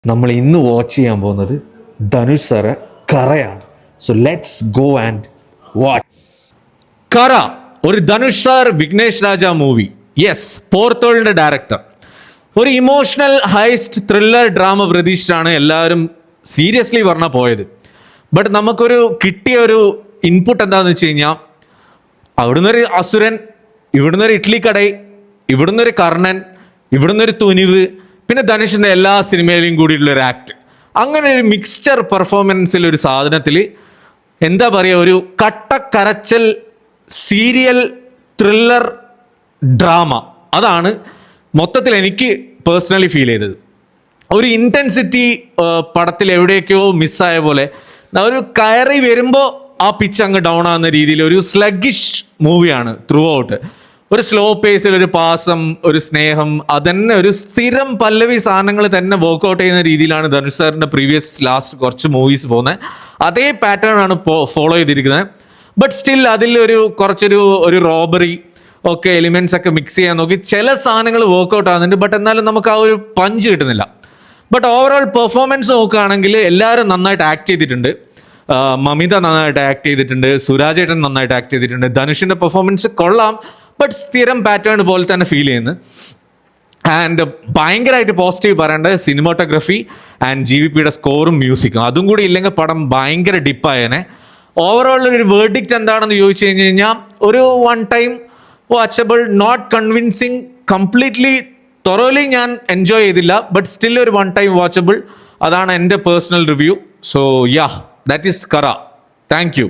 നമ്മൾ ഇന്ന് വാച്ച് ചെയ്യാൻ പോകുന്നത് ധനുഷ് സാറ് കറയാണ്. So let's go and watch Kara. ഒരു Dhanush sir Vignesh Raja movie. Yes, പോർത്തോളിൻ്റെ ഡയറക്ടർ. ഒരു ഇമോഷണൽ ഹൈസ്റ്റ് ത്രില്ലർ ഡ്രാമ പ്രതീക്ഷിച്ചാണ് എല്ലാവരും സീരിയസ്ലി പറഞ്ഞാൽ പോയത്. ബട്ട് നമുക്കൊരു കിട്ടിയ ഒരു ഇൻപുട്ട് എന്താണെന്ന് വെച്ച് കഴിഞ്ഞാൽ, അവിടുന്നൊരു അസുരൻ, ഇവിടുന്നൊരു ഇഡ്ലി കടൈ, ഇവിടുന്നൊരു കർണൻ, ഇവിടുന്നൊരു തുനിവ്, പിന്നെ ധനുഷിൻ്റെ എല്ലാ സിനിമയിലും കൂടിയിട്ടുള്ളൊരു ആക്ട്. അങ്ങനെ ഒരു മിക്സ്ചർ പെർഫോമൻസിൽ ഒരു സാധനത്തിൽ എന്താ പറയുക, ഒരു കട്ടക്കരച്ചൽ സീരിയൽ ത്രില്ലർ ഡ്രാമ. അതാണ് മൊത്തത്തിൽ എനിക്ക് പേഴ്സണലി ഫീൽ ചെയ്തത്. ഒരു ഇൻറ്റൻസിറ്റി പടത്തിൽ എവിടെയൊക്കെയോ മിസ്സായ പോലെ, ഒരു കയറി വരുമ്പോൾ ആ പിച്ച് അങ്ങ് ഡൗൺ ആകുന്ന രീതിയിൽ ഒരു സ്ലഗിഷ് മൂവിയാണ് ത്രൂ ഔട്ട്. ഒരു സ്ലോ പേസിൽ ഒരു പാസം, ഒരു സ്നേഹം, അതന്നെ ഒരു സ്ഥിരം പല്ലവി സാധനങ്ങൾ തന്നെ വർക്ക്ഔട്ട് ചെയ്യുന്ന രീതിയിലാണ് ധനുഷ് സാറിൻ്റെ പ്രീവിയസ് ലാസ്റ്റ് കുറച്ച് മൂവീസ് പോകുന്നത്. അതേ പാറ്റേൺ ആണ് ഫോളോ ചെയ്തിരിക്കുന്നത്. ബട്ട് സ്റ്റിൽ അതിൽ കുറച്ചൊരു റോബറി ഒക്കെ എലിമെന്റ്സ് ഒക്കെ മിക്സ് ചെയ്യാൻ നോക്കി ചില സാധനങ്ങൾ വർക്ക്ഔട്ട് ആകുന്നുണ്ട്. ബട്ട് എന്നാലും നമുക്ക് ആ ഒരു പഞ്ച് കിട്ടുന്നില്ല. ബട്ട് ഓവറോൾ പെർഫോമൻസ് നോക്കുകയാണെങ്കിൽ എല്ലാവരും നന്നായിട്ട് ആക്ട് ചെയ്തിട്ടുണ്ട്. മമിത നന്നായിട്ട് ആക്ട് ചെയ്തിട്ടുണ്ട്, സുരാജേട്ടൻ നന്നായിട്ട് ആക്ട് ചെയ്തിട്ടുണ്ട്. ധനുഷിൻ്റെ പെർഫോമൻസ് കൊള്ളാം, ബട്ട് സ്ഥിരം പാറ്റേൺ പോലെ തന്നെ ഫീൽ ചെയ്യുന്നു. ആൻഡ് ഭയങ്കരമായിട്ട് പോസിറ്റീവ് പറയേണ്ടത് സിനിമാറ്റോഗ്രഫി ആൻഡ് GVPയുടെ സ്കോറും മ്യൂസിക്കും. അതും കൂടി ഇല്ലെങ്കിൽ പടം ഭയങ്കര ഡിപ്പായേനെ. ഓവറോൾ ഒരു വേർഡിക്റ്റ് എന്താണെന്ന് ചോദിച്ചു കഴിഞ്ഞ് കഴിഞ്ഞാൽ, ഒരു one time watchable, not convincing, completely thoroughly ഞാൻ എൻജോയ് ചെയ്തില്ല, ബട്ട് സ്റ്റിൽ ഒരു വൺ ടൈം വാച്ചബിൾ. അതാണ് എൻ്റെ personal review. So yeah, that is Kara. Thank U.